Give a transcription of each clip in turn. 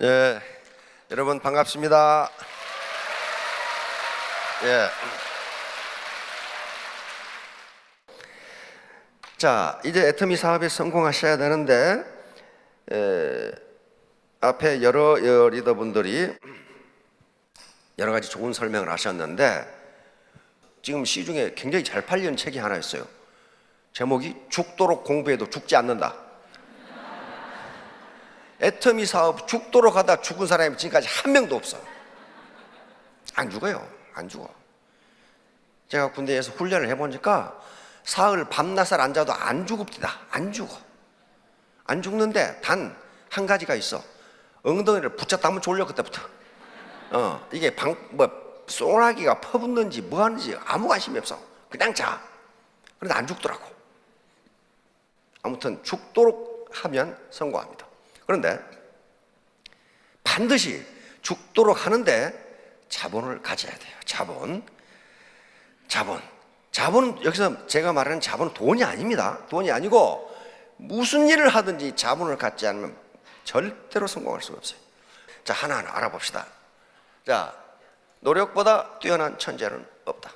예, 여러분 반갑습니다. 예. 자, 이제 애터미 사업에 성공하셔야 되는데 앞에 여러 리더분들이 여러 가지 좋은 설명을 하셨는데 지금 시중에 굉장히 잘 팔리는 책이 하나 있어요. 제목이 죽도록 공부해도 죽지 않는다. 애터미 사업 죽도록 하다 죽은 사람이 지금까지 한 명도 없어요. 안 죽어요. 안 죽어. 제가 군대에서 훈련을 해보니까 사흘 밤낮을 앉아도 안 죽읍니다. 안 죽어. 안 죽는데 단 한 가지가 있어. 엉덩이를 붙였다 하면 졸려 그때부터. 이게 소나기가 퍼붓는지 뭐 하는지 아무 관심이 없어. 그냥 자. 그런데 안 죽더라고. 아무튼 죽도록 하면 성공합니다. 그런데 반드시 죽도록 하는데 자본을 가져야 돼요. 자본은 여기서 제가 말하는 자본은 돈이 아닙니다. 돈이 아니고 무슨 일을 하든지 자본을 갖지 않으면 절대로 성공할 수가 없어요. 자, 하나하나 알아봅시다. 자, 노력보다 뛰어난 천재는 없다.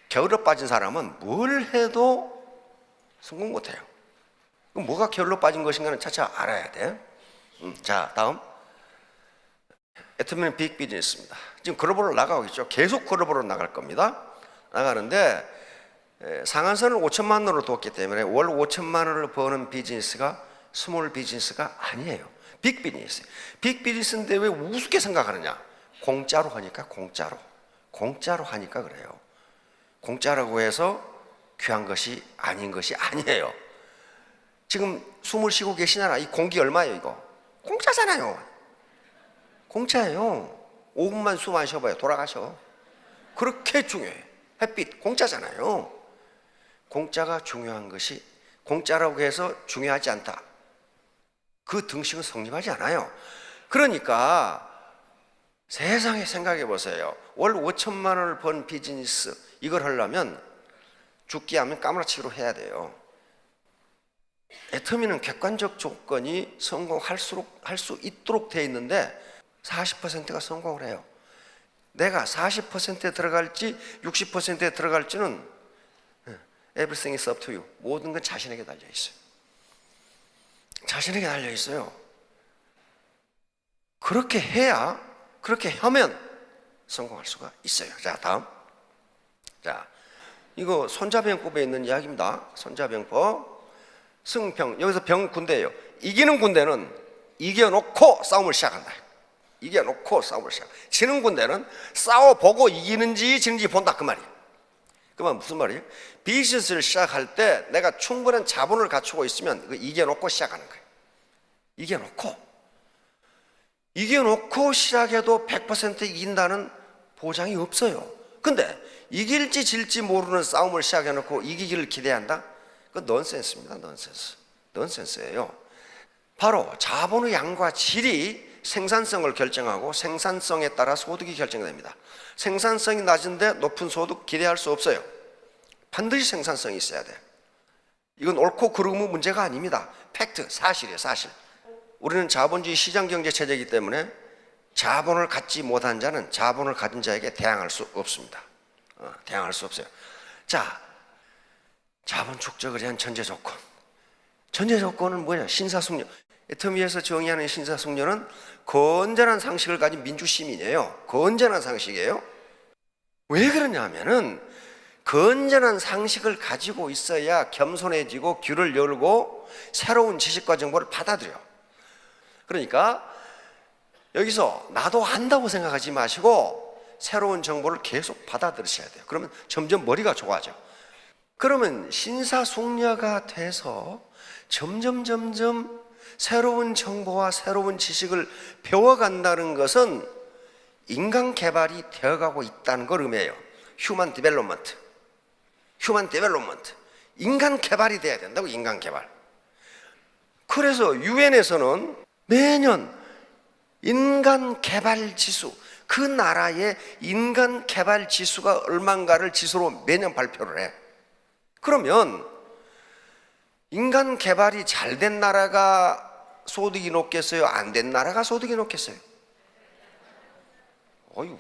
게을러 빠진 사람은 뭘 해도 성공 못해요. 그럼 뭐가 게을러 빠진 것인가는 차차 알아야 돼. 자, 다음. 애터미는 빅 비즈니스입니다. 지금 글로벌로 나가고 있죠. 계속 글로벌로 나갈 겁니다. 나가는데 상한선을 5천만 원으로 뒀기 때문에 월 5천만 원을 버는 비즈니스가 스몰 비즈니스가 아니에요. 빅 비즈니스. 빅 비즈니스인데 왜 우습게 생각하느냐? 공짜로 하니까 공짜로 하니까 그래요. 공짜라고 해서 귀한 것이 아닌 것이 아니에요. 지금 숨을 쉬고 계시잖아. 이 공기 얼마예요 이거? 공짜잖아요. 공짜예요. 5분만 숨 안 쉬어봐요. 돌아가셔. 그렇게 중요해. 햇빛 공짜잖아요. 공짜가 중요한 것이 공짜라고 해서 중요하지 않다. 그 등식은 성립하지 않아요. 그러니까 세상에 생각해 보세요. 월 5천만 원을 번 비즈니스 이걸 하려면 죽기 하면 까무라치기로 해야 돼요. 애터미는 객관적 조건이 성공할 수 있도록 되어 있는데 40%가 성공을 해요. 내가 40%에 들어갈지 60%에 들어갈지는 everything is up to you. 모든 건 자신에게 달려 있어요. 자신에게 달려 있어요. 그렇게 하면 성공할 수가 있어요. 자, 다음. 자, 이거 손자병법에 있는 이야기입니다. 손자병법. 승평. 여기서 병 군대예요. 이기는 군대는 이겨놓고 싸움을 시작한다. 지는 군대는 싸워보고 이기는지 지는지 본다 그 말이에요. 그 말 무슨 말이에요? 비즈니스를 시작할 때 내가 충분한 자본을 갖추고 있으면 이겨놓고 시작하는 거예요. 이겨놓고 시작해도 100% 이긴다는 보장이 없어요. 근데 이길지 질지 모르는 싸움을 시작해놓고 이기기를 기대한다? 그건 넌센스입니다. 넌센스예요. 바로 자본의 양과 질이 생산성을 결정하고 생산성에 따라 소득이 결정됩니다. 생산성이 낮은데 높은 소득 기대할 수 없어요. 반드시 생산성이 있어야 돼요. 이건 옳고 그름의 문제가 아닙니다. 팩트, 사실이에요. 사실. 우리는 자본주의 시장경제 체제이기 때문에 자본을 갖지 못한 자는 자본을 가진 자에게 대항할 수 없습니다. 대항할 수 없어요. 자, 자본 축적을 위한 전제 조건. 전제 조건은 뭐냐? 신사숙녀. 애터미에서 정의하는 신사숙녀는 건전한 상식을 가진 민주시민이에요. 건전한 상식이에요. 왜 그러냐 하면은 건전한 상식을 가지고 있어야 겸손해지고 귀를 열고 새로운 지식과 정보를 받아들여. 그러니까 여기서 나도 안다고 생각하지 마시고 새로운 정보를 계속 받아들이셔야 돼요. 그러면 점점 머리가 좋아져. 그러면 신사숙녀가 돼서 점점 새로운 정보와 새로운 지식을 배워간다는 것은 인간 개발이 되어가고 있다는 걸 의미해요. 휴먼 디벨롭먼트. 인간 개발이 돼야 된다고, 인간 개발. 그래서 유엔에서는 매년 인간 개발 지수, 그 나라의 인간 개발 지수가 얼마인가를 지수로 매년 발표를 해. 그러면 인간 개발이 잘 된 나라가 소득이 높겠어요? 안 된 나라가 소득이 높겠어요? 어이,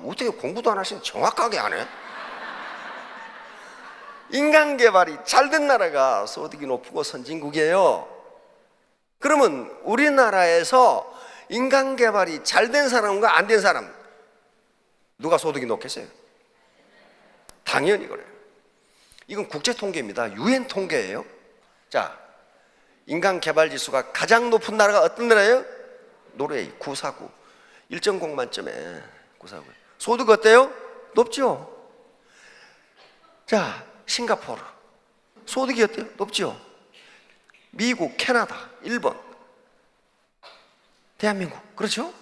어떻게 공부도 안 하시면 정확하게 안 해? 인간 개발이 잘 된 나라가 소득이 높고 선진국이에요. 그러면 우리나라에서 인간 개발이 잘 된 사람과 안 된 사람, 누가 소득이 높겠어요? 당연히 그래요. 이건 국제 통계입니다. 유엔 통계예요. 자, 인간 개발 지수가 가장 높은 나라가 어떤 나라예요? 노르웨이 949. 1.0 만점에 949. 소득 어때요? 높죠? 자, 싱가포르 소득이 어때요? 높죠? 미국, 캐나다, 일본, 대한민국, 그렇죠?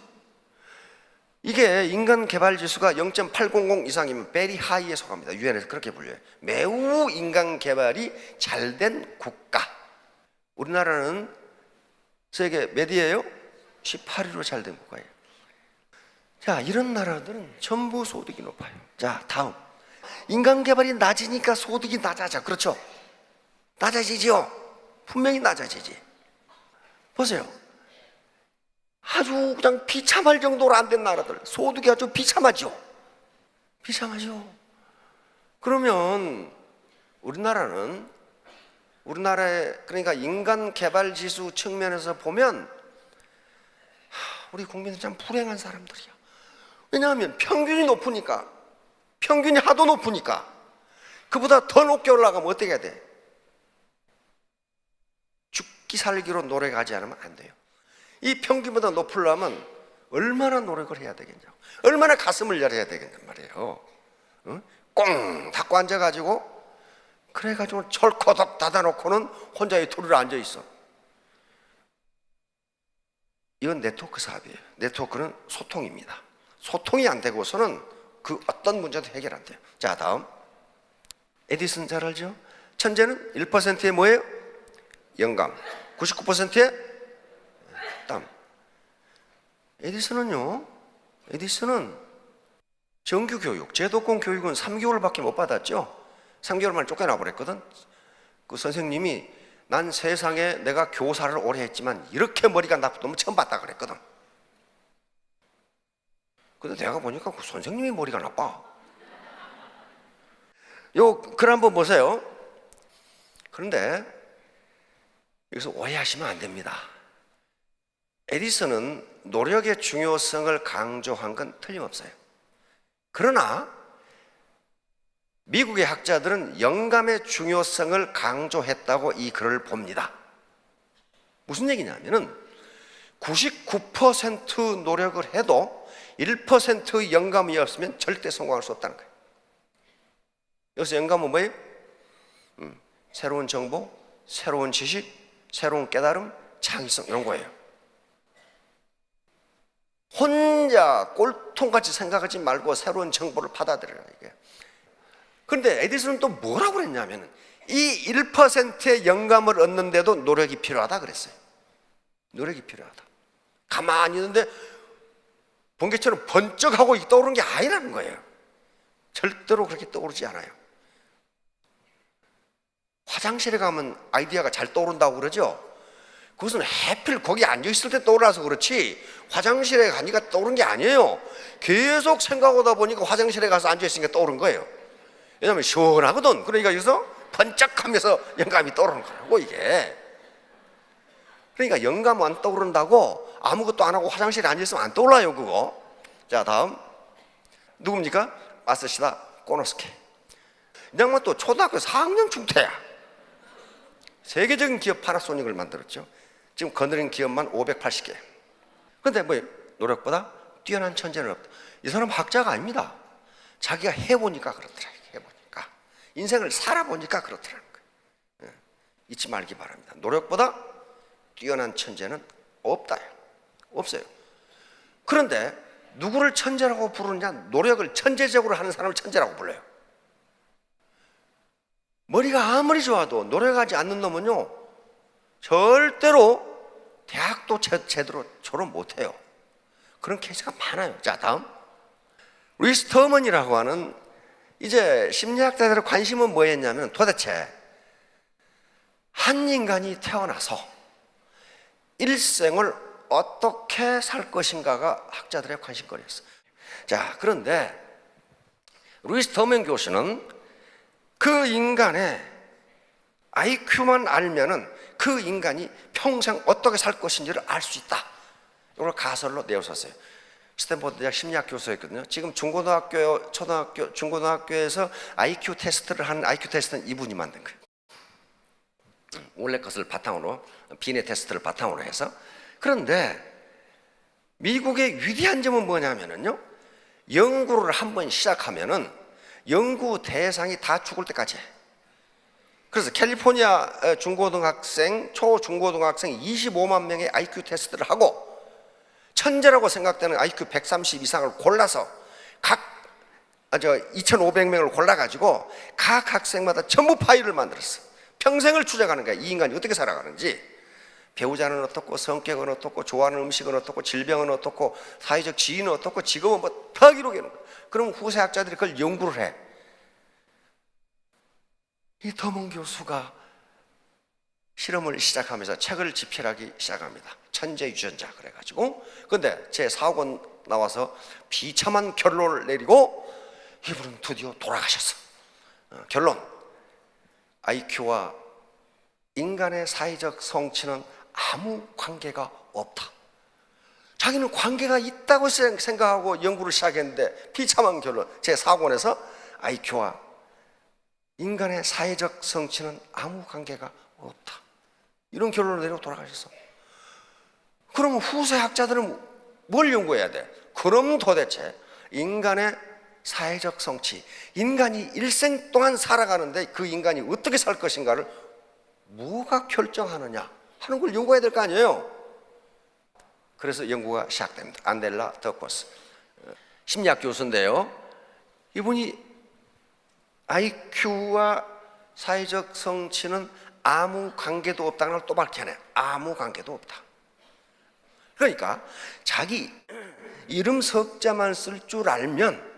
이게 인간 개발 지수가 0.800 이상이면 very high에 속합니다. 유엔에서 그렇게 불려요. 매우 인간 개발이 잘 된 국가. 우리나라는 세계 몇이에요? 18위로 잘 된 국가예요. 자, 이런 나라들은 전부 소득이 높아요. 자, 다음. 인간 개발이 낮으니까 소득이 낮아져. 그렇죠? 낮아지죠? 분명히 낮아지지. 보세요. 아주 그냥 비참할 정도로 안 된 나라들, 소득이 아주 비참하죠. 비참하죠. 그러면 우리나라의 그러니까 인간 개발 지수 측면에서 보면 우리 국민은 참 불행한 사람들이야. 왜냐하면 평균이 높으니까, 평균이 하도 높으니까 그보다 더 높게 올라가면 어떻게 해야 돼? 죽기 살기로 노력하지 않으면 안 돼요. 이 평균보다 높으려면 얼마나 노력을 해야 되겠냐, 얼마나 가슴을 열어야 되겠냔 말이에요. 응? 꽁 닫고 앉아가지고 그래가지고 철커덕 닫아놓고는 혼자 이 토리로 앉아있어. 이건 네트워크 사업이에요. 네트워크는 소통입니다. 소통이 안 되고서는 그 어떤 문제도 해결 안 돼요. 자, 다음. 에디슨 잘 알죠? 천재는 1%의 뭐예요? 영감. 99%의 땀. 에디슨은 정규교육, 제도권 교육은 3개월밖에 못 받았죠. 3개월 만에 쫓겨나 버렸거든. 그 선생님이 난 세상에 내가 교사를 오래 했지만 이렇게 머리가 나쁜 놈은 처음 봤다 그랬거든. 근데 내가 보니까 그 선생님이 머리가 나빠. 요 글 한번 보세요. 그런데 여기서 오해하시면 안 됩니다. 에디슨은 노력의 중요성을 강조한 건 틀림없어요. 그러나 미국의 학자들은 영감의 중요성을 강조했다고 이 글을 봅니다. 무슨 얘기냐면은 99% 노력을 해도 1%의 영감이 없으면 절대 성공할 수 없다는 거예요. 여기서 영감은 뭐예요? 새로운 정보, 새로운 지식, 새로운 깨달음, 창의성, 이런 거예요. 혼자 꼴통같이 생각하지 말고 새로운 정보를 받아들여라, 이게. 그런데 에디슨은 또 뭐라고 그랬냐면 이 1%의 영감을 얻는데도 노력이 필요하다 그랬어요. 노력이 필요하다. 가만히 있는데 번개처럼 번쩍하고 떠오르는 게 아니라는 거예요. 절대로 그렇게 떠오르지 않아요. 화장실에 가면 아이디어가 잘 떠오른다고 그러죠. 그것은 하필 거기 앉아있을 때 떠올라서 그렇지 화장실에 가니까 떠오른 게 아니에요. 계속 생각하다 보니까 화장실에 가서 앉아있으니까 떠오른 거예요. 왜냐하면 시원하거든. 그러니까 여기서 번쩍하면서 영감이 떠오르는 거라고, 이게. 그러니까 영감 안 떠오른다고 아무것도 안 하고 화장실에 앉아있으면 안 떠올라요, 그거. 자, 다음. 누굽니까? 마스시다 꼬노스케. 이 양반 또 초등학교 4학년 중퇴야. 세계적인 기업 파나소닉을 만들었죠. 지금 거느린 기업만 580개. 그런데 뭐 노력보다 뛰어난 천재는 없다. 이 사람 학자가 아닙니다. 자기가 해보니까 그렇더라. 해보니까 인생을 살아보니까 그렇더라는 거예요. 잊지 말기 바랍니다. 노력보다 뛰어난 천재는 없다요. 없어요. 그런데 누구를 천재라고 부르느냐? 노력을 천재적으로 하는 사람을 천재라고 불러요. 머리가 아무리 좋아도 노력하지 않는 놈은요 절대로 대학도 제대로 졸업 못해요. 그런 케이스가 많아요. 자, 다음. 리스터먼이라고 하는 이제 심리학자들의 관심은 뭐였냐면 도대체 한 인간이 태어나서 일생을 어떻게 살 것인가가 학자들의 관심거리였어요. 자, 그런데 루이스 더맨 교수는 그 인간의 IQ만 알면은 그 인간이 평생 어떻게 살 것인지를 알 수 있다. 이걸 가설로 내었었어요. 스탠포드 대학 심리학 교수였거든요. 지금 중고등학교, 초등학교, 중고등학교에서 IQ 테스트를 하는 IQ 테스트는 이분이 만든 거예요. 원래 것을 바탕으로, 비뇌 테스트를 바탕으로 해서. 그런데 미국의 위대한 점은 뭐냐면요, 연구를 한번 시작하면은 연구 대상이 다 죽을 때까지 해. 그래서 캘리포니아 중고등학생, 초중고등학생 25만 명의 IQ 테스트를 하고 천재라고 생각되는 IQ 130 이상을 골라서 2,500명을 골라가지고 각 학생마다 전부 파일을 만들었어. 평생을 추적하는 거야. 이 인간이 어떻게 살아가는지. 배우자는 어떻고, 성격은 어떻고, 좋아하는 음식은 어떻고, 질병은 어떻고, 사회적 지위는 어떻고, 직업은 뭐 다 기록해놓은 거야. 그럼 후세 학자들이 그걸 연구를 해. 이 더먼 교수가 실험을 시작하면서 책을 집필하기 시작합니다. 천재 유전자 그래가지고. 근데 제 4권 나와서 비참한 결론을 내리고 이분은 드디어 돌아가셨어. 결론, IQ와 인간의 사회적 성취는 아무 관계가 없다. 자기는 관계가 있다고 생각하고 연구를 시작했는데 비참한 결론, 제 4권에서 IQ와 인간의 사회적 성취는 아무 관계가 없다. 이런 결론을 내리고 돌아가셨어. 그러면 후세 학자들은 뭘 연구해야 돼? 그럼 도대체 인간의 사회적 성취, 인간이 일생 동안 살아가는데 그 인간이 어떻게 살 것인가를 뭐가 결정하느냐 하는 걸 연구해야 될 거 아니에요. 그래서 연구가 시작됩니다. 안델라 더코스 심리학 교수인데요, 이분이 IQ와 사회적 성취는 아무 관계도 없다는 걸 또 밝혀내요. 아무 관계도 없다. 그러니까 자기 이름 석자만 쓸 줄 알면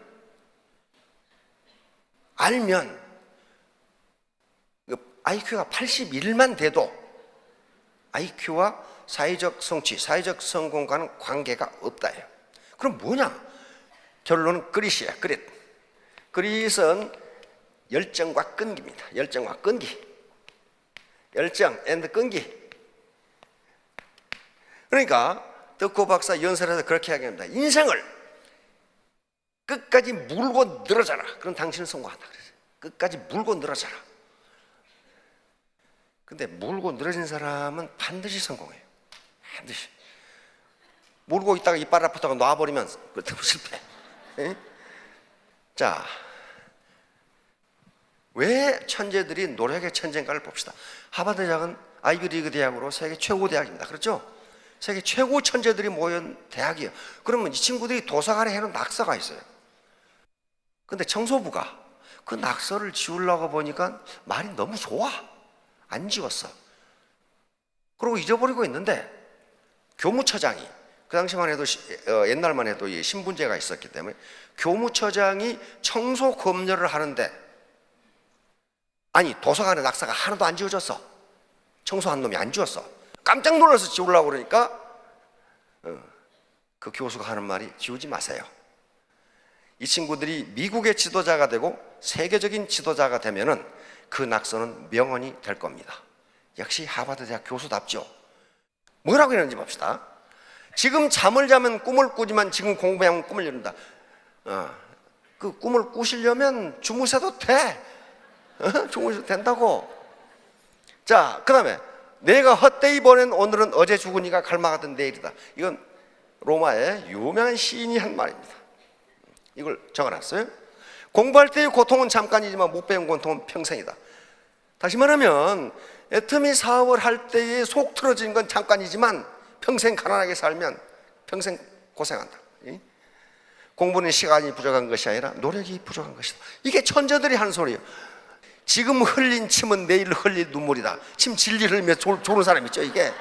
IQ가 81만 돼도 IQ와 사회적 성취, 사회적 성공과는 관계가 없다예요. 그럼 뭐냐? 결론은 그릿이에요. 그릿은 열정과 끈기입니다. 열정과 끈기. 열정 앤드 끈기. 그러니까 덕호 박사 연설에서 그렇게 이야기합니다. 인생을 끝까지 물고 늘어져라. 그럼 당신은 성공한다 그랬어요. 끝까지 물고 늘어져라. 근데 물고 늘어진 사람은 반드시 성공해요. 반드시. 물고 있다가 이빨 아프다가 놔버리면 그렇다고 실패. 에? 자, 왜 천재들이 노력의 천재인가를 봅시다. 하버드 대학은 아이비리그 대학으로 세계 최고 대학입니다. 그렇죠? 세계 최고 천재들이 모인 대학이에요. 그러면 이 친구들이 도서관에 해놓은 낙서가 있어요. 근데 청소부가 그 낙서를 지우려고 보니까 말이 너무 좋아. 안 지웠어. 그러고 잊어버리고 있는데 교무처장이, 그 당시만 해도 옛날만 해도 이 신분제가 있었기 때문에 교무처장이 청소 검열을 하는데, 아니 도서관에 낙서가 하나도 안 지워졌어. 청소한 놈이 안 지웠어. 깜짝 놀라서 지우려고 그러니까 그 교수가 하는 말이 지우지 마세요. 이 친구들이 미국의 지도자가 되고 세계적인 지도자가 되면은 그 낙서는 명언이 될 겁니다. 역시 하버드 대학 교수답죠. 뭐라고 했는지 봅시다. 지금 잠을 자면 꿈을 꾸지만 지금 공부하면 꿈을 이룬다. 그 꿈을 꾸시려면 주무셔도 돼. 주무셔도 된다고. 자, 그 다음에 내가 헛되이 보낸 오늘은 어제 죽으니까 갈망하던 내일이다. 이건 로마의 유명한 시인이 한 말입니다. 이걸 적어놨어요. 공부할 때의 고통은 잠깐이지만 못 배운 고통은 평생이다. 다시 말하면 애터미 사업을 할 때에 속 틀어지는 건 잠깐이지만 평생 가난하게 살면 평생 고생한다. 공부는 시간이 부족한 것이 아니라 노력이 부족한 것이다. 이게 천재들이 하는 소리예요. 지금 흘린 침은 내일 흘릴 눈물이다. 침 질질 흘리며 조는 사람 있죠, 이게.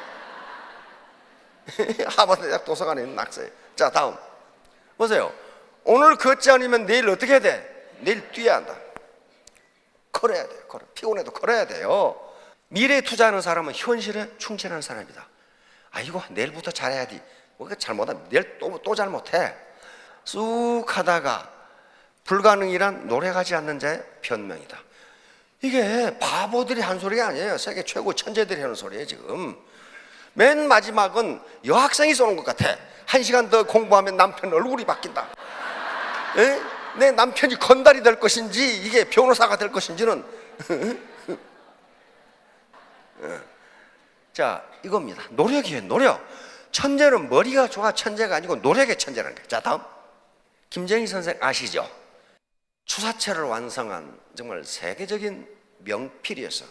하버드 대학 도서관에 있는 낙서예요. 자, 다음 보세요. 오늘 걷지 않으면 내일 어떻게 해야 돼? 내일 뛰어야 한다. 걸어야 돼요. 피곤해도 걸어야 돼요. 미래에 투자하는 사람은 현실에 충실하는 사람이다. 아이고 내일부터 잘해야지. 뭐 잘못하면 내일 또 잘못해. 쑥 하다가 불가능이란 노력하지 않는 자의 변명이다. 이게 바보들이 한 소리가 아니에요. 세계 최고 천재들이 하는 소리예요. 지금 맨 마지막은 여학생이 쏘는 것 같아. 1시간 더 공부하면 남편 얼굴이 바뀐다. 에? 내 남편이 건달이 될 것인지 이게 변호사가 될 것인지는 자, 이겁니다. 노력이에요. 노력. 천재는 머리가 좋아 천재가 아니고 노력의 천재라는 거예요. 자, 다음 김정희 선생 아시죠? 추사체를 완성한 정말 세계적인 명필이었어요.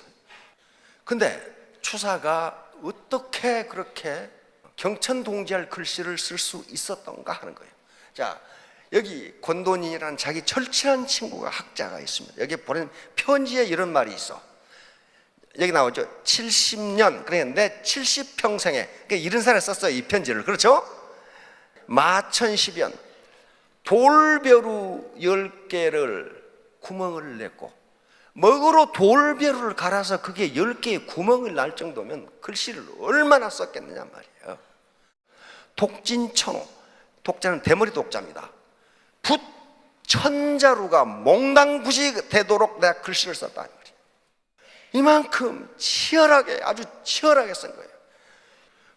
근데 추사가 어떻게 그렇게 경천동지할 글씨를 쓸 수 있었던가 하는 거예요. 자, 여기 권돈이라는 자기 절친한 친구가 학자가 있습니다. 여기 보낸 편지에 이런 말이 있어. 여기 나오죠. 70년, 그러니까 내 70평생에, 그러니까 70살에 썼어요, 이 편지를. 그렇죠? 마천십연 돌벼루 10개를 구멍을 냈고 먹으로 돌벼루를 갈아서 그게 10개의 구멍을 날 정도면 글씨를 얼마나 썼겠느냐 말이에요. 독진천호, 독자는 대머리 독자입니다. 붓 천자루가 몽당붓이 되도록 내가 글씨를 썼다 말이에요. 이만큼 치열하게, 아주 치열하게 쓴 거예요.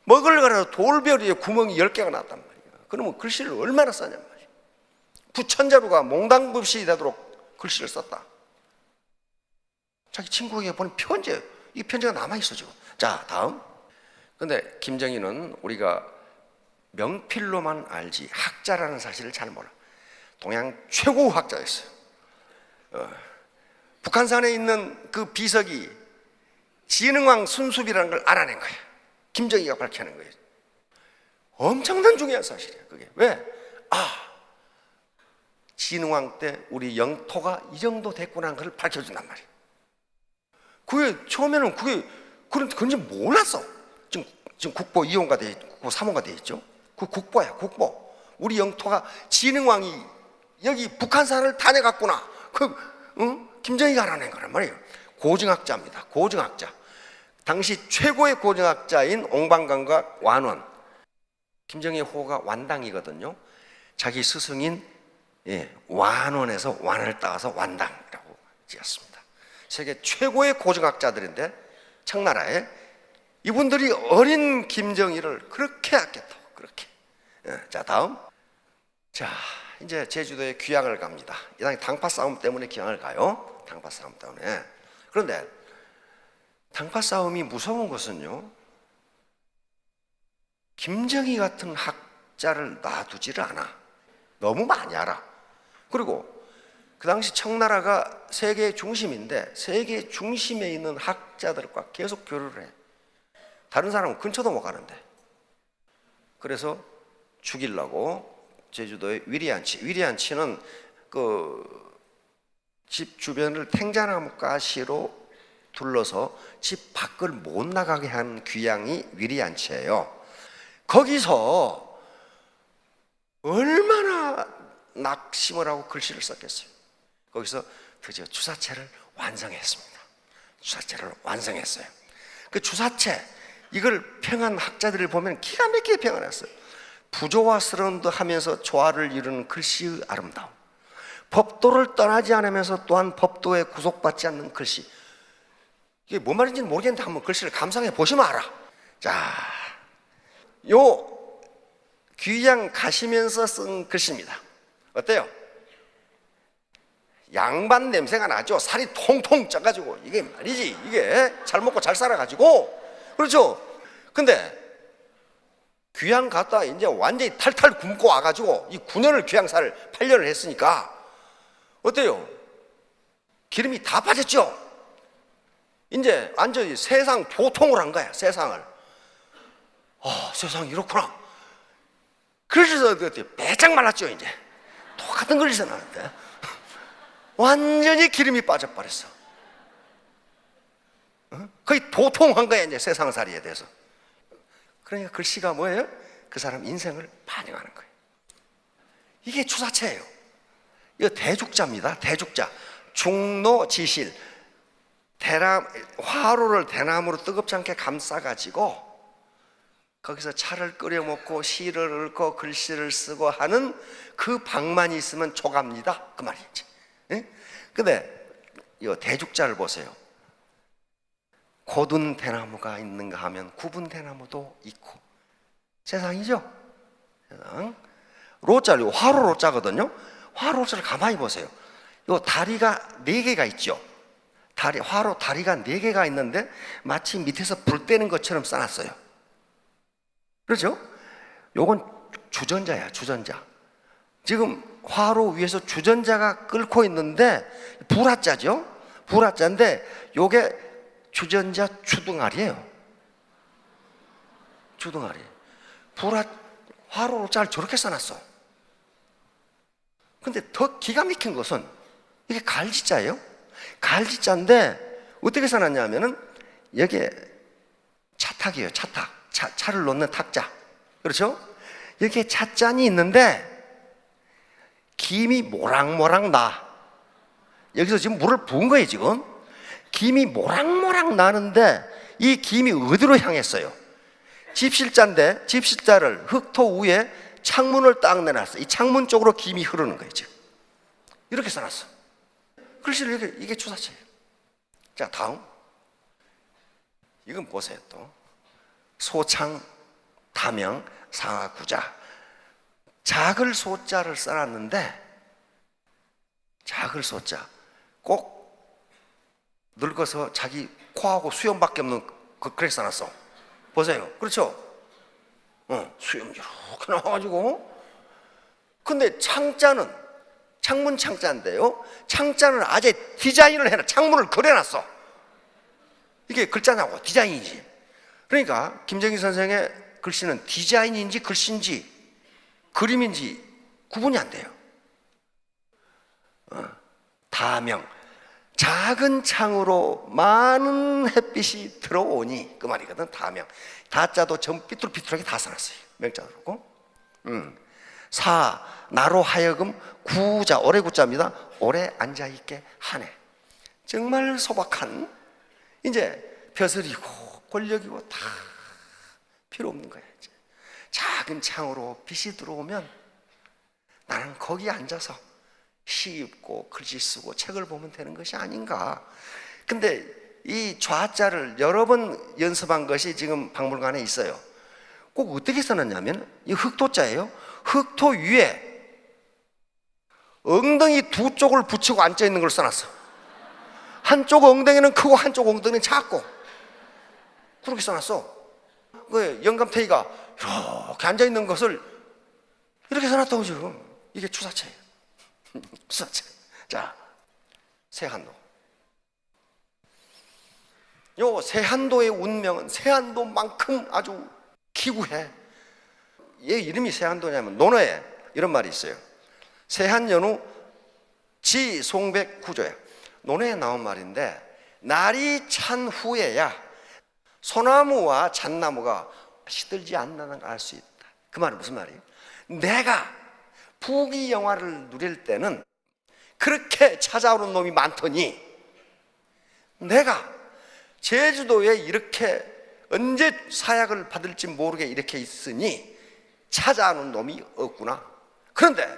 먹을 갈아서 돌벼루에 구멍이 10개가 났단 말이에요. 그러면 글씨를 얼마나 썼냔 말이에요. 부천자루가 몽당붓이 되도록 글씨를 썼다. 자기 친구에게 보낸 편지예요. 이 편지가 남아있어 지금. 자, 다음. 근데 김정희는 우리가 명필로만 알지 학자라는 사실을 잘 몰라. 동양 최고 학자였어요. 북한산에 있는 그 비석이 진흥왕 순수비라는 걸 알아낸 거예요. 김정희가 밝혀낸 거예요. 엄청난 중요한 사실이에요. 그게 왜? 진흥왕 때 우리 영토가 이 정도 됐구나 하는 걸 밝혀준단 말이에요. 그게 처음에는 그런지 몰랐어. 지금 국보 2호가 돼 있고 국보 3호가 돼 있죠. 그 국보야, 국보. 우리 영토가 진흥왕이 여기 북한산을 다녀갔구나. 김정희가 알아낸 거란 말이에요. 고증학자입니다. 고증학자. 당시 최고의 고증학자인 옹방강과 완원. 김정희의 호가 완당이거든요. 자기 스승인 완원에서 완을 따서 완당이라고 지었습니다. 세계 최고의 고증학자들인데 청나라에 이분들이 어린 김정희를 그렇게 아꼈다고. 그렇게. 자, 다음. 자, 이제 제주도에 귀향을 갑니다. 이 당시 당파 싸움 때문에 귀향을 가요. 당파 싸움 때문에. 그런데 당파 싸움이 무서운 것은요, 김정희 같은 학자를 놔두지를 않아. 너무 많이 알아. 그리고 그 당시 청나라가 세계의 중심인데 세계 중심에 있는 학자들과 계속 교류를 해. 다른 사람은 근처도 못 가는데. 그래서 죽이려고 제주도의 위리안치는 그 집 주변을 탱자나무 가시로 둘러서 집 밖을 못 나가게 한 귀양이 위리안치예요. 거기서 얼마나 낙심을 하고 글씨를 썼겠어요. 거기서 드디어 주사체를 완성했습니다. 주사체를 완성했어요. 그 주사체, 이걸 평한 학자들을 보면 기가 막히게 평안했어요. 부조화스러운 듯 하면서 조화를 이루는 글씨의 아름다움, 법도를 떠나지 않으면서 또한 법도에 구속받지 않는 글씨. 이게 뭔 말인지는 모르겠는데 한번 글씨를 감상해 보시면 알아. 자, 요 귀양 가시면서 쓴 글씨입니다. 어때요? 양반 냄새가 나죠. 살이 통통 쪄가지고. 이게 말이지, 이게 잘 먹고 잘 살아가지고. 그렇죠? 근데 귀양 갔다 이제 완전히 탈탈 굶고 와가지고 이 9년을 귀양사를 8년을 했으니까 어때요? 기름이 다 빠졌죠? 이제 완전히 세상 도통을 한 거야, 세상을. 세상이 이렇구나. 그래서 배짱 말랐죠, 이제. 똑같은 글씨가 나는데. 완전히 기름이 빠져버렸어. 거의 도통한 거야, 이제 세상살이에 대해서. 그러니까 글씨가 뭐예요? 그 사람 인생을 반영하는 거예요. 이게 추사체예요. 이거 대죽자입니다. 대죽자. 중노지실. 화로를 대나무로 뜨겁지 않게 감싸가지고 거기서 차를 끓여 먹고 시를 읽고 글씨를 쓰고 하는 그 방만 있으면 족합니다, 그 말이지. 예? 근데 이 대죽자를 보세요. 고든 대나무가 있는가 하면 굽은 대나무도 있고, 세상이죠. 세상. 로자를 화로 로자거든요. 화로 로자를 가만히 보세요. 요 다리가 4개가 있죠. 화로 다리가 4개가 있는데 마치 밑에서 불 떼는 것처럼 써놨어요. 그렇죠? 요건 주전자야, 주전자. 지금 화로 위에서 주전자가 끓고 있는데 불화자죠? 불화자인데 요게 주전자 주둥아리예요. 주둥아리. 화로로 잘 저렇게 써놨어. 근데 더 기가 막힌 것은 이게 갈지자예요. 갈지자인데 어떻게 써놨냐면은 여기에 차탁이에요. 차탁. 차를 놓는 탁자. 그렇죠? 여기에 찻잔이 있는데 김이 모락모락 나. 여기서 지금 물을 부은 거예요, 지금. 김이 모락모락 나는데 이 김이 어디로 향했어요? 집실자인데 집실자를 흙토 위에 창문을 딱 내놨어. 이 창문 쪽으로 김이 흐르는 거예요, 지금. 이렇게 써놨어. 글씨를 이게 주사체예요. 자, 다음. 이건 보세요, 또. 소창, 다명, 상하구자. 작을 소자를 써놨는데, 작을 소자. 꼭 늙어서 자기 코하고 수염밖에 없는 그렇게 써놨어. 보세요. 그렇죠? 수염 이렇게 나와가지고. 근데 창자는, 창문 창자인데요. 창자는 아예 디자인을 해놔. 창문을 그려놨어. 이게 글자냐고, 디자인이지. 그러니까 김정희 선생의 글씨는 디자인인지 글씨인지 그림인지 구분이 안 돼요. 다명, 작은 창으로 많은 햇빛이 들어오니 그 말이거든. 다명. 다자도 전 삐뚤삐뚤하게 다 써놨어요. 명자로. 사, 나로 하여금 구자, 오래 구자입니다. 오래 앉아있게 하네. 정말 소박한, 이제 벼슬이고 권력이고 다 필요 없는 거야. 이제 작은 창으로 빛이 들어오면 나는 거기 앉아서 시 읽고 글씨 쓰고 책을 보면 되는 것이 아닌가. 근데 이 좌자를 여러 번 연습한 것이 지금 박물관에 있어요. 꼭 어떻게 써놨냐면 이 흑토자예요. 흑토 위에 엉덩이 2쪽을 붙이고 앉아 있는 걸 써놨어. 한쪽 엉덩이는 크고 한쪽 엉덩이는 작고 그렇게 써놨어. 그 영감태이가 이렇게 앉아있는 것을 이렇게 써놨다고 지금. 이게 추사체예요. 추사체. 자, 세한도. 요 세한도의 운명은 세한도만큼 아주 기구해. 얘 이름이 세한도냐면 논어에 이런 말이 있어요. 세한연우 지송백 구조야. 논어에 나온 말인데 날이 찬 후에야 소나무와 잣나무가 시들지 않나는 알 수 있다. 그 말은 무슨 말이에요? 내가 부귀영화를 누릴 때는 그렇게 찾아오는 놈이 많더니 내가 제주도에 이렇게 언제 사약을 받을지 모르게 이렇게 있으니 찾아오는 놈이 없구나. 그런데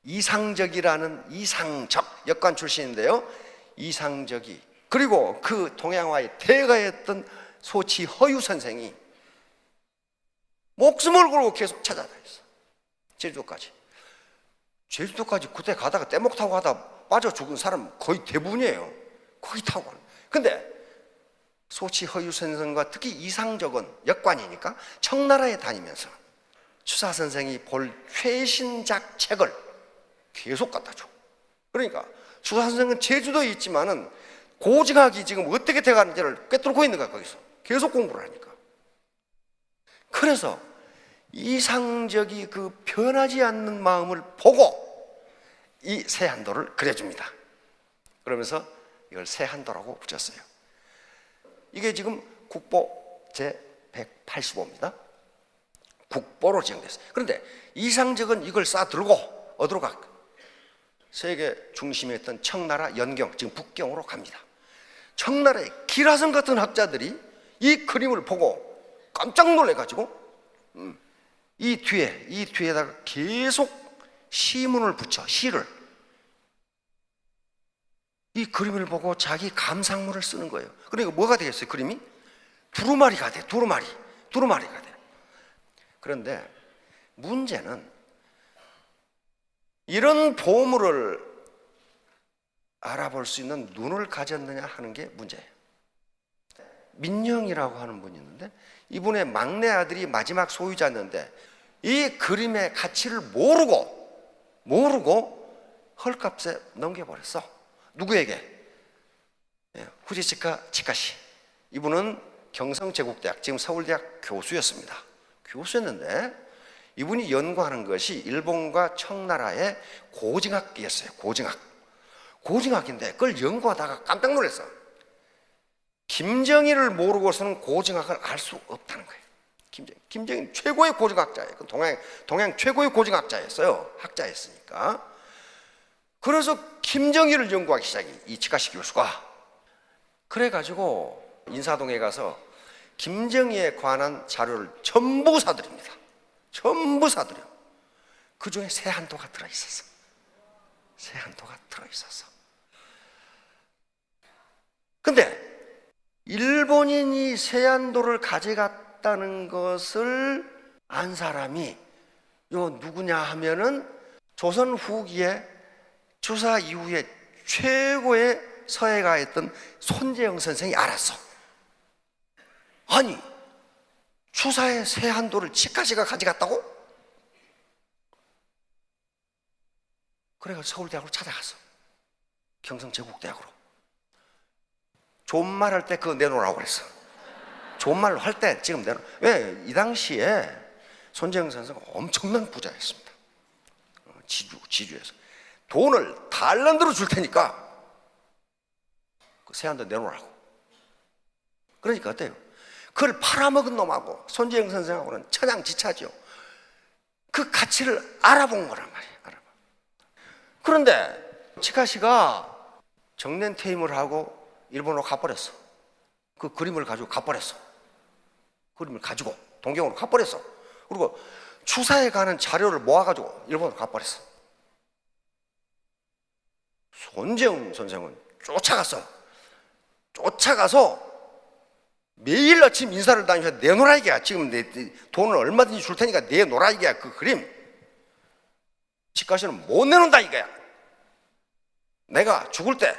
이상적이라는 이상적 역관 출신인데요. 이상적이 그리고 그 동양화의 대가였던 소치 허유 선생이 목숨을 걸고 계속 찾아다녔어. 제주도까지. 제주도까지 그때 가다가 떼목 타고 가다 빠져 죽은 사람 거의 대부분이에요. 거기 타고 가는. 근데 소치 허유 선생과 특히 이상적은 역관이니까 청나라에 다니면서 추사 선생이 볼 최신작 책을 계속 갖다 줘. 그러니까 추사 선생은 제주도에 있지만은 고증학이 지금 어떻게 돼가는지를 꿰뚫고 있는 거야. 거기서 계속 공부를 하니까. 그래서 이상적이 그 변하지 않는 마음을 보고 이 세한도를 그려줍니다. 그러면서 이걸 세한도라고 붙였어요. 이게 지금 국보 제185입니다. 국보로 지정됐어요. 그런데 이상적은 이걸 싸들고 어디로 가? 세계 중심에 있던 청나라 연경, 지금 북경으로 갑니다. 청나라의 기라성 같은 학자들이 이 그림을 보고 깜짝 놀래가지고 이 뒤에다가 계속 시문을 붙여, 시를. 이 그림을 보고 자기 감상문을 쓰는 거예요. 그러니까 뭐가 되겠어요, 그림이? 두루마리가 돼, 두루마리가 돼. 그런데 문제는 이런 보물을 알아볼 수 있는 눈을 가졌느냐 하는 게 문제예요. 민영이라고 하는 분이 있는데, 이분의 막내 아들이 마지막 소유자였는데 이 그림의 가치를 모르고 헐값에 넘겨버렸어. 누구에게? 후지치카 치카시. 이분은 경성제국대학, 지금 서울대학 교수였습니다. 교수였는데 이분이 연구하는 것이 일본과 청나라의 고증학이었어요. 고증학인데 그걸 연구하다가 깜짝 놀랐어. 김정일을 모르고서는 고증학을 알 수 없다는 거예요. 김정일 최고의 고증학자예요. 동양 최고의 고증학자였어요. 학자였으니까. 그래서 김정일을 연구하기 시작해, 이 치카시 교수가. 그래가지고 인사동에 가서 김정일에 관한 자료를 전부 사들입니다. 전부 사들여. 그 중에 세한도가 들어있었어. 근데 일본인이 세한도를 가져갔다는 것을 안 사람이 누구냐 하면은 조선 후기에 추사 이후에 최고의 서예가였던 손재영 선생이 알았어. 아니, 추사의 세한도를 치카시가 가져갔다고? 그래서 서울대학으로 찾아갔어. 경성제국대학으로. 존말할 때 그거 내놓으라고 그랬어. 존말로 할 때 지금 내놓. 왜? 이 당시에 손재영 선생은 엄청난 부자였습니다. 지주에서 돈을 달란트로 줄 테니까 그 세한도 내놓으라고. 그러니까 어때요? 그걸 팔아먹은 놈하고 손재영 선생하고는 천양지차죠. 그 가치를 알아본 거란 말이에요. 그런데 치카시가 정년 퇴임을 하고 일본으로 가버렸어. 그 그림을 가지고 가버렸어. 그림을 가지고 동경으로 가버렸어. 그리고 추사에 가는 자료를 모아가지고 일본으로 가버렸어. 손재영 선생은 쫓아가서 매일 아침 인사를 다니면서 내놓으라 이게야. 지금 내 돈을 얼마든지 줄 테니까 내놓으라 이게야. 그 그림 치카시는 못 내놓는다 이거야. 내가 죽을 때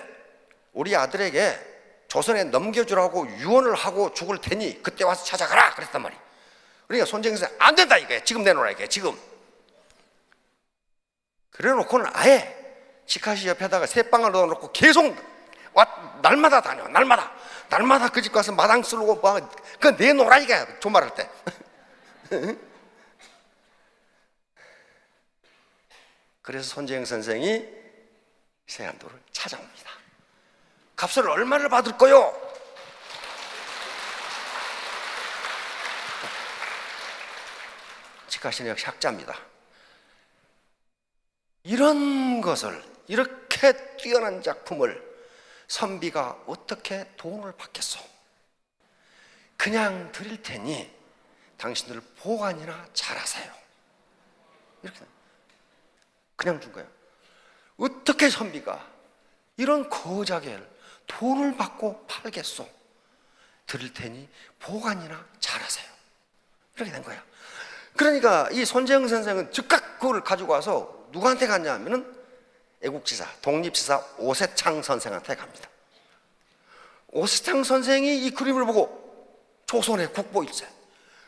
우리 아들에게 조선에 넘겨주라고 유언을 하고 죽을 테니 그때 와서 찾아가라 그랬단 말이야. 그러니까 손재영 선생 안 된다 이거야. 지금 내놓으라 이게 지금. 그래 놓고는 아예 치카시 옆에다가 새빵을 넣어놓고 계속 날마다 다녀. 날마다 그 집 가서 마당 쓸고 그 내놓으라 이거야. 존말할 때. 그래서 손재영 선생이 세한도를 찾아옵니다. 값을 얼마를 받을 거요? 치카시는 역시 학자입니다. 이런 것을, 이렇게 뛰어난 작품을 선비가 어떻게 돈을 받겠소? 그냥 드릴 테니 당신들 보관이나 잘하세요. 이렇게 그냥 준 거예요. 어떻게 선비가 이런 거자개를 돈을 받고 팔겠소? 드릴 테니 보관이나 잘하세요. 이렇게 된 거야. 그러니까 이 손재영 선생은 즉각 그걸 가지고 와서 누구한테 갔냐 하면은 애국지사, 독립지사 오세창 선생한테 갑니다. 오세창 선생이 이 그림을 보고 조선의 국보일세.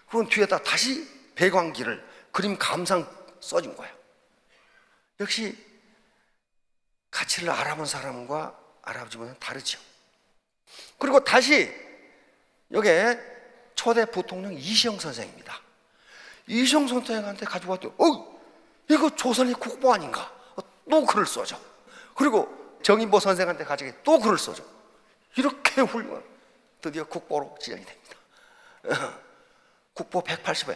그건 뒤에다 다시 배광기를 그림 감상 써준 거예요. 역시 가치를 알아본 사람과 알아보지 못한 다르죠. 그리고 다시 여기에 초대 부통령 이시영 선생입니다. 이시영 선생한테 가지고 왔더니 이거 조선의 국보 아닌가? 또 글을 써줘. 그리고 정인보 선생한테 가지고 또 글을 써줘. 이렇게 훌륭한 드디어 국보로 지정이 됩니다. 국보 180원.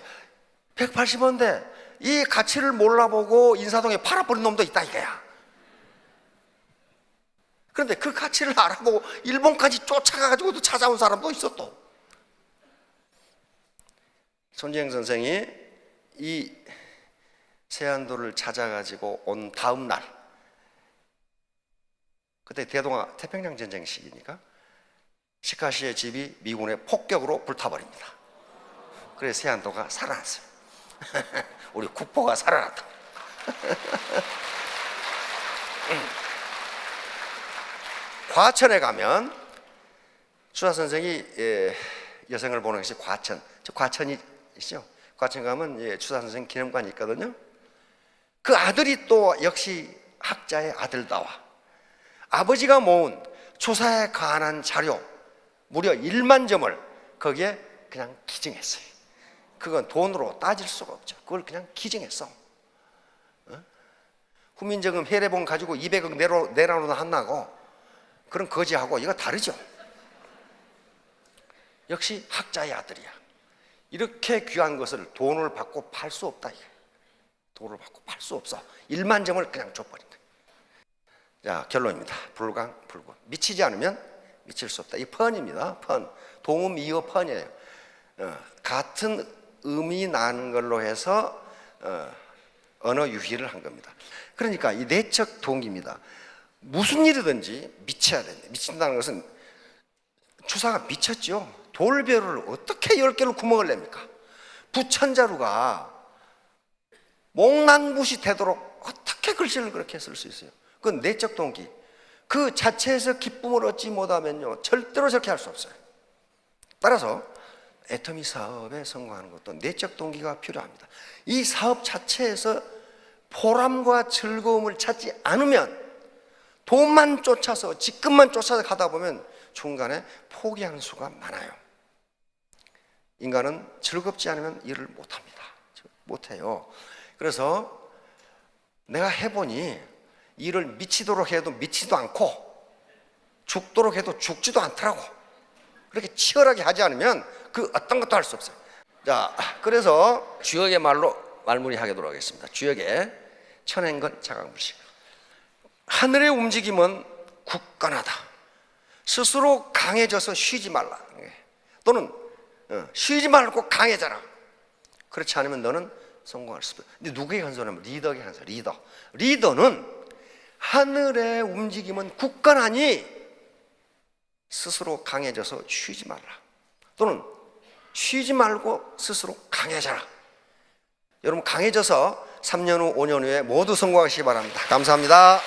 180원인데 이 가치를 몰라보고 인사동에 팔아버린 놈도 있다 이거야. 그런데 그 가치를 알아보고 일본까지 쫓아가가지고도 찾아온 사람도 있어 또. 손지행 선생이 이 세안도를 찾아가지고 온 다음 날, 그때 태평양 전쟁 시기니까 시카시의 집이 미군의 폭격으로 불타버립니다. 그래서 세안도가 살아났어요. 우리 국보가 살아났다. 과천에 가면 추사 선생이 여성을 보는 것이 과천, 과천이죠. 과천 가면 추사 선생 기념관이 있거든요. 그 아들이 또 역시 학자의 아들다와 아버지가 모은 추사에 관한 자료 무려 1만 점을 거기에 그냥 기증했어요. 그건 돈으로 따질 수가 없죠. 그걸 그냥 기증했어. 후민정음 해례본 가지고 200억 내라노나 한다고 그런 거지하고 이거 다르죠. 역시 학자의 아들이야. 이렇게 귀한 것을 돈을 받고 팔 수 없다. 돈을 받고 팔 수 없어. 1만 점을 그냥 줘버린다. 자, 결론입니다. 불광불군. 미치지 않으면 미칠 수 없다. 이 펀입니다. 펀. 동음 이어 펀이에요. 같은 음이 나는 걸로 해서 언어 유희를 한 겁니다. 그러니까 이 내적 동기입니다. 무슨 일이든지 미쳐야 된다. 미친다는 것은 추사가 미쳤죠. 돌벼를 어떻게 10개를 구멍을 냅니까? 부천자루가 몽랑붓이 되도록 어떻게 글씨를 그렇게 쓸 수 있어요? 그건 내적 동기. 그 자체에서 기쁨을 얻지 못하면요 절대로 저렇게 할 수 없어요. 따라서 애터미 사업에 성공하는 것도 내적 동기가 필요합니다. 이 사업 자체에서 보람과 즐거움을 찾지 않으면 돈만 쫓아서 직급만 쫓아서 가다 보면 중간에 포기하는 수가 많아요. 인간은 즐겁지 않으면 일을 못합니다. 못해요. 그래서 내가 해보니 일을 미치도록 해도 미치지도 않고 죽도록 해도 죽지도 않더라고. 그렇게 치열하게 하지 않으면 그 어떤 것도 할 수 없어요. 자, 그래서 주역의 말로 말무리하도록 하겠습니다. 주역의 천행건 자강불식. 하늘의 움직임은 굳건하다. 스스로 강해져서 쉬지 말라. 또는 쉬지 말고 강해져라. 그렇지 않으면 너는 성공할 수 없어. 근데 누구에게 한 소리냐면 리더에게 한 소리. 리더는 하늘의 움직임은 굳건하니 스스로 강해져서 쉬지 말라. 또는 쉬지 말고 스스로 강해져라. 여러분 강해져서 3년 후 5년 후에 모두 성공하시기 바랍니다. 감사합니다.